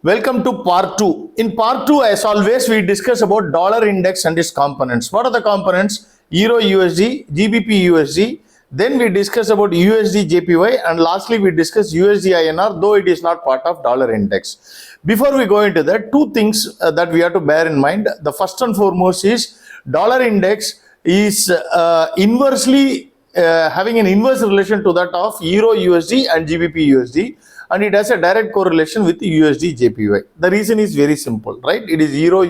Welcome to part 2. In part 2, as always, we discuss about dollar index and its components. What are the components? Euro USD, GBP USD. Then we discuss about USD-JPY, and lastly we discuss USD INR, though it is not part of dollar index. Before we go into that, two things that we have to bear in mind. The first and foremost is dollar index is inversely having an inverse relation to that of Euro USD and GBP USD, and it has a direct correlation with USD JPY. The reason is very simple, right? It is Euro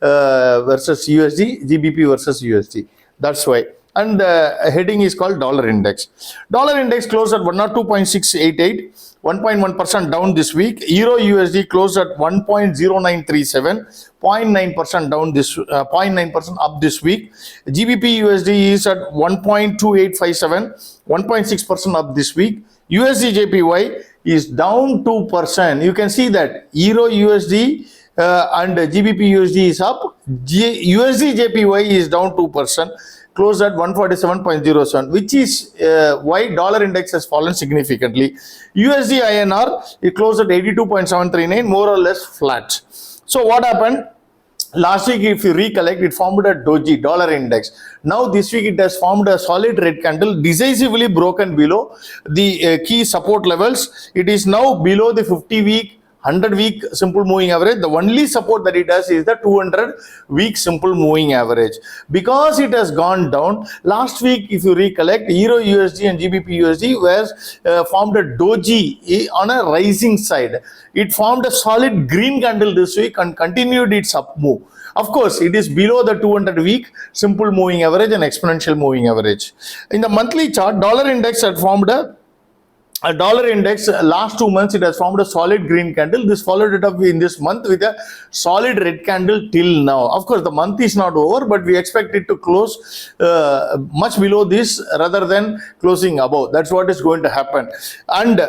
versus USD, GBP versus USD. That's why. And the heading is called dollar index. Dollar index closed at 102.688, 1.1% down this week. Euro USD closed at 1.0937, 0.9% down this 0.9% up this week. GBP USD is at 1.2857, 1.6% up this week. USD JPY is down 2%. You can see that Euro USD and GBP USD is up. USD JPY is down 2%. Closed at 147.07, which is why dollar index has fallen significantly. USD INR, it closed at 82.739, more or less flat. So what happened? Last week, if you recollect, it formed a doji, dollar index. Now this week it has formed a solid red candle, decisively broken below the key support levels. It is now below the 50-week, 100-week simple moving average. The only support that it has is the 200-week simple moving average. Because it has gone down, last week, if you recollect, Euro USD and GBP USD was formed a doji on a rising side. It formed a solid green candle this week and continued its up move. Of course, it is below the 200-week simple moving average and exponential moving average. In the monthly chart, dollar index had formed a dollar index. Last 2 months it has formed a solid green candle. This followed it up in this month with a solid red candle till now. Of course, the month is not over, but we expect it to close much below this rather than closing above. That's what is going to happen. And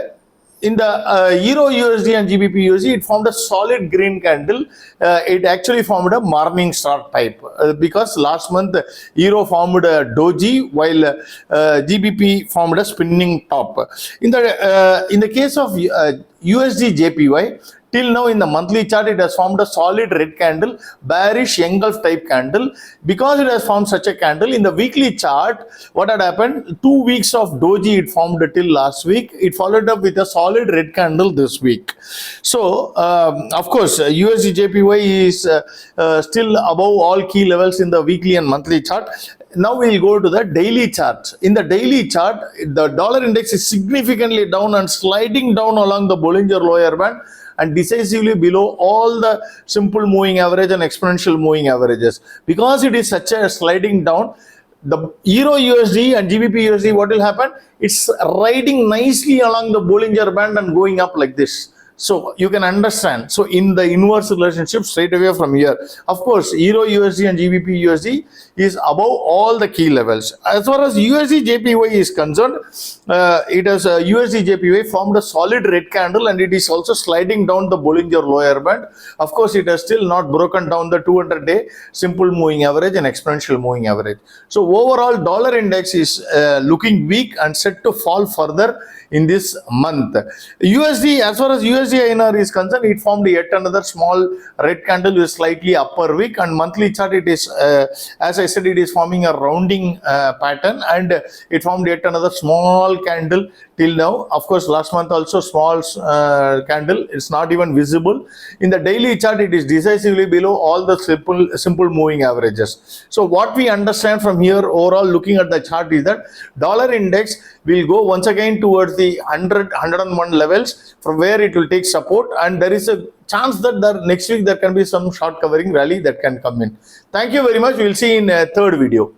in the Euro USD and GBP USD, it formed a solid green candle. It actually formed a morning star type because last month Euro formed a doji while GBP formed a spinning top. In the case of USD JPY, till now in the monthly chart, it has formed a solid red candle, bearish engulf type candle. Because it has formed such a candle, in the weekly chart, what had happened? 2 weeks of doji it formed till last week. It followed up with a solid red candle this week. So, of course, USD JPY is still above all key levels in the weekly and monthly chart. Now we'll go to the daily chart. In the daily chart, the dollar index is significantly down and sliding down along the Bollinger lower band and decisively below all the simple moving average and exponential moving averages. Because it is such a sliding down, the Euro USD and GBP USD, what will happen? It's riding nicely along the Bollinger band and going up like this. So you can understand. So in the inverse relationship straight away from here, of course, Euro USD and GBP USD is above all the key levels. As far as USD JPY is concerned, it has USD JPY formed a solid red candle and it is also sliding down the Bollinger lower band. Of course, it has still not broken down the 200-day simple moving average and exponential moving average. So overall, dollar index is looking weak and set to fall further in this month. USD, as far as USD INR is concerned, it formed yet another small red candle with slightly upper wick, and monthly chart it is, as I said, it is forming a rounding pattern, and it formed yet another small candle till now. Of course, last month also small candle. It's not even visible. In the daily chart, it is decisively below all the simple moving averages. So what we understand from here overall looking at the chart is that dollar index will go once again towards the 101 levels from where it will take support, and there is a chance that next week there can be some short covering rally that can come in. Thank you very much. We will see in a third video.